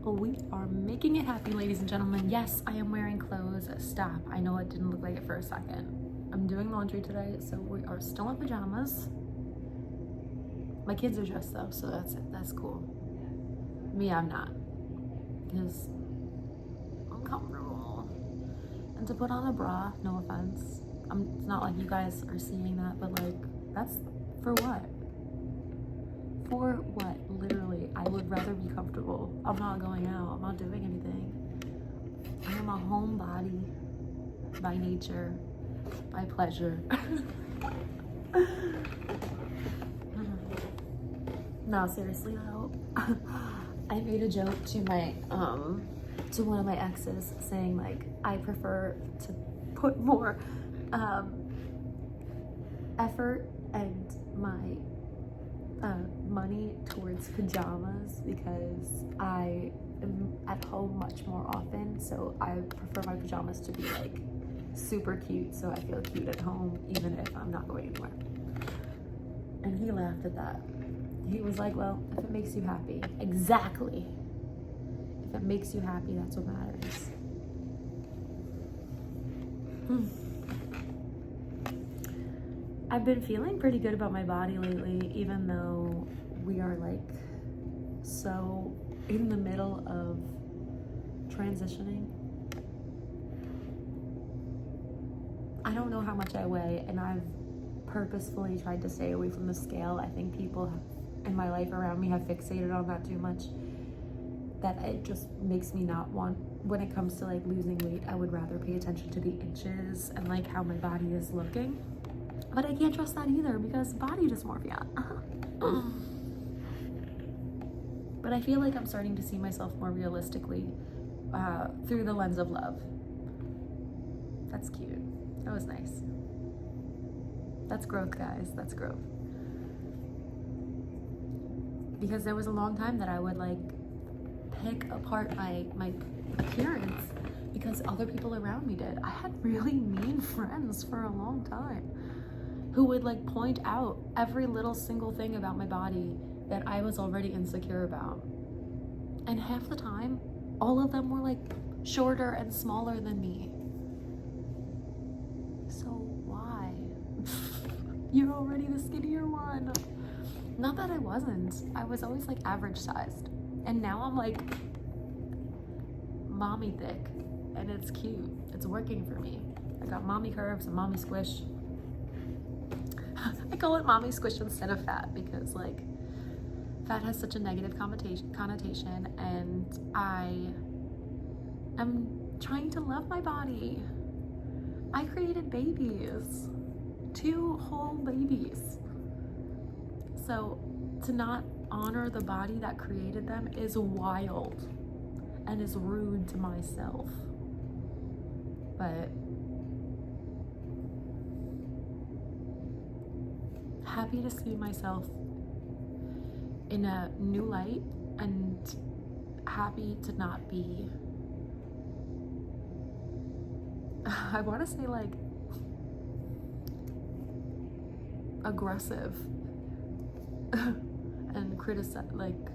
We are making it happy, ladies and gentlemen. Yes, I am wearing clothes. Stop. I know it didn't look like it for a second. I'm doing laundry today, so we are still in pajamas. My kids are dressed though, so that's cool. Me, I'm not, because I'm comfortable. And to put on a bra, no offense, it's not like you guys are seeing that, but like, that's for what? For what? Literally, I would rather be comfortable. I'm not going out. I'm not doing anything. I am a homebody by nature, by pleasure. No, seriously though, I made a joke to my to one of my exes saying like I prefer to put more effort and my money towards pajamas because I am at home much more often, so I prefer my pajamas to be like super cute, so I feel cute at home even if I'm not going anywhere. And he laughed at that. He was like, well, if it makes you happy. Exactly. If it makes you happy, that's what matters. I've been feeling pretty good about my body lately, even though we are like so in the middle of transitioning. I don't know how much I weigh, and I've purposefully tried to stay away from the scale. I think people in my life around me have fixated on that too much, that it just makes me not want, when it comes to like losing weight, I would rather pay attention to the inches and like how my body is looking. But I can't trust that either because body dysmorphia. But I feel like I'm starting to see myself more realistically through the lens of love. That's cute. That was nice. That's growth, guys. That's growth. Because there was a long time that I would like pick apart my appearance because other people around me did. I had really mean friends for a long time who would like point out every little single thing about my body that I was already insecure about. And half the time, all of them were like shorter and smaller than me. So why? You're already the skinnier one. Not that I wasn't. I was always like average sized. And now I'm like mommy thick. And it's cute. It's working for me. I got mommy curves and mommy squish. I call it mommy squish instead of fat because like fat has such a negative connotation, and I am trying to love my body. I created babies, 2 whole babies. So to not honor the body that created them is wild and is rude to myself. But happy to see myself in a new light and happy to not be, I want to say like aggressive and criticizing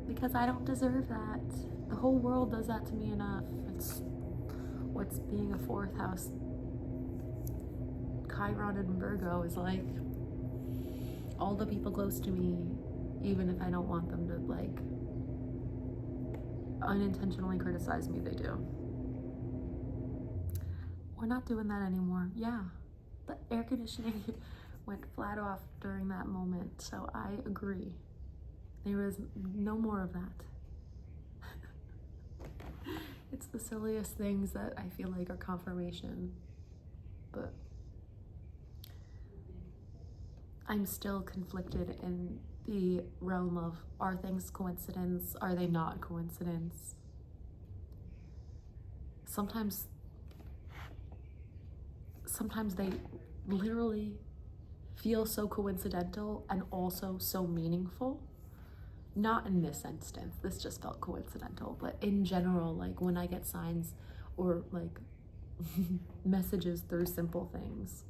because I don't deserve that. The whole world does that to me enough. It's what's being a 4th house Chiron and Virgo is like. All the people close to me, even if I don't want them to like unintentionally criticize me, they do. We're not doing that anymore. Yeah, the air conditioning went flat off during that moment, so I agree. There is no more of that. It's the silliest things that I feel like are confirmation, but I'm still conflicted in the realm of, are things coincidence? Are they not coincidence? Sometimes they literally feel so coincidental and also so meaningful. Not in this instance, this just felt coincidental, but in general, like when I get signs or like messages through simple things,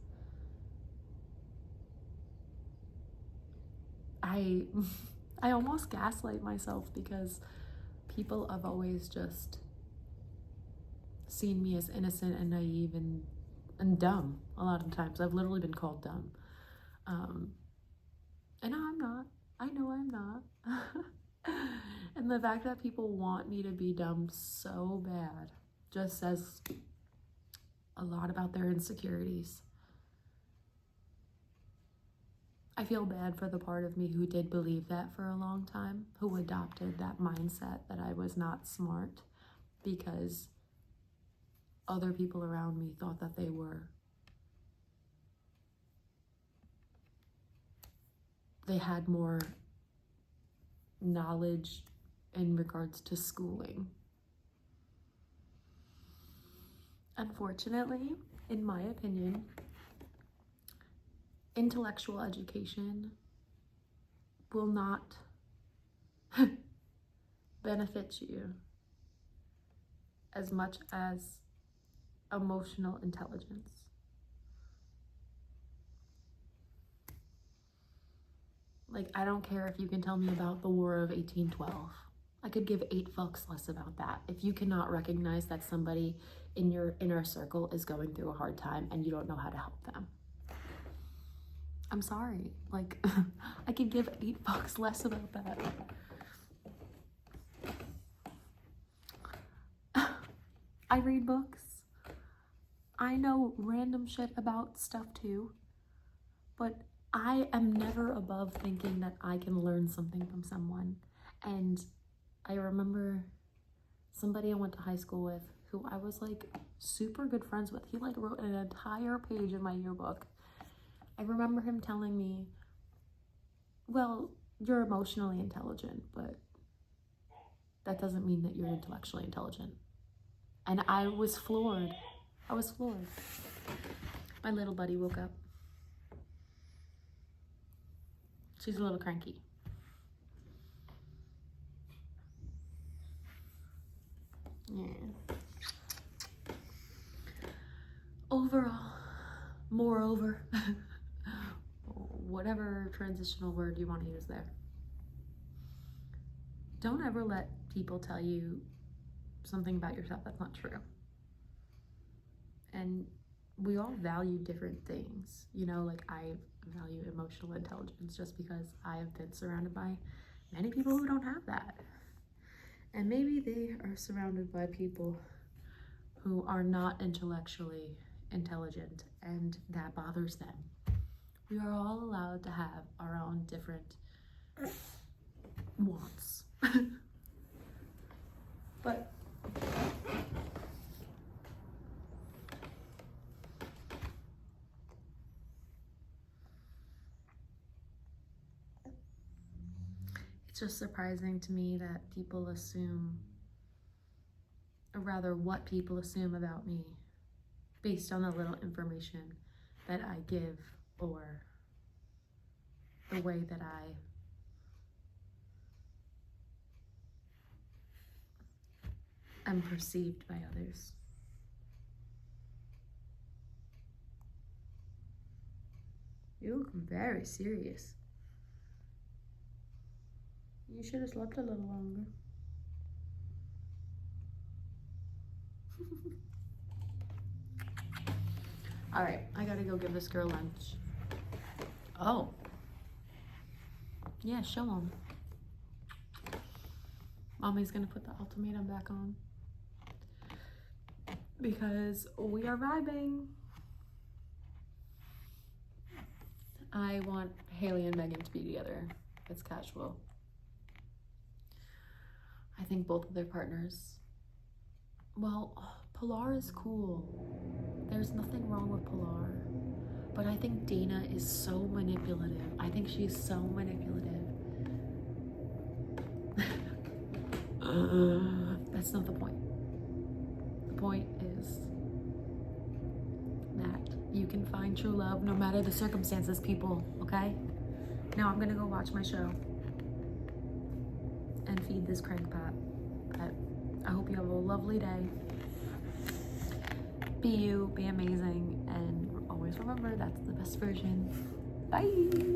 I almost gaslight myself because people have always just seen me as innocent and naive and dumb. A lot of times I've literally been called dumb. And I'm not. I know I'm not. And the fact that people want me to be dumb so bad just says a lot about their insecurities. I feel bad for the part of me who did believe that for a long time, who adopted that mindset that I was not smart because other people around me thought that they were. They had more knowledge in regards to schooling. Unfortunately, in my opinion, intellectual education will not benefit you as much as emotional intelligence. Like, I don't care if you can tell me about the War of 1812. I could give 8 fucks less about that. If you cannot recognize that somebody in your inner circle is going through a hard time and you don't know how to help them. I'm sorry. Like, I could give 8 fucks less about that. I read books. I know random shit about stuff too. But I am never above thinking that I can learn something from someone. And I remember somebody I went to high school with who I was like super good friends with. He like wrote an entire page in my yearbook. I remember him telling me, well, you're emotionally intelligent, but that doesn't mean that you're intellectually intelligent. And I was floored. I was floored. My little buddy woke up. She's a little cranky. Yeah. Overall, moreover, whatever transitional word you want to use there, don't ever let people tell you something about yourself that's not true. And we all value different things. You know, like I value emotional intelligence just because I have been surrounded by many people who don't have that. And maybe they are surrounded by people who are not intellectually intelligent and that bothers them. We are all allowed to have our own different wants. But it's just surprising to me that people assume, or rather what people assume about me based on the little information that I give or the way that I am perceived by others. You look very serious. You should have slept a little longer. All right, I gotta go give this girl lunch. Oh. Yeah, show them. Mommy's gonna put the ultimatum back on because we are vibing. I want Haley and Megan to be together. It's casual. I think both of their partners, well, Pilar is cool. There's nothing wrong with Pilar. But I think Dana is so manipulative. I think she's so manipulative. That's not the point. The point is that you can find true love no matter the circumstances, people, okay? Now I'm gonna go watch my show and feed this crankpot. But I hope you have a lovely day. Be you, be amazing, and always remember that's the best version. Bye.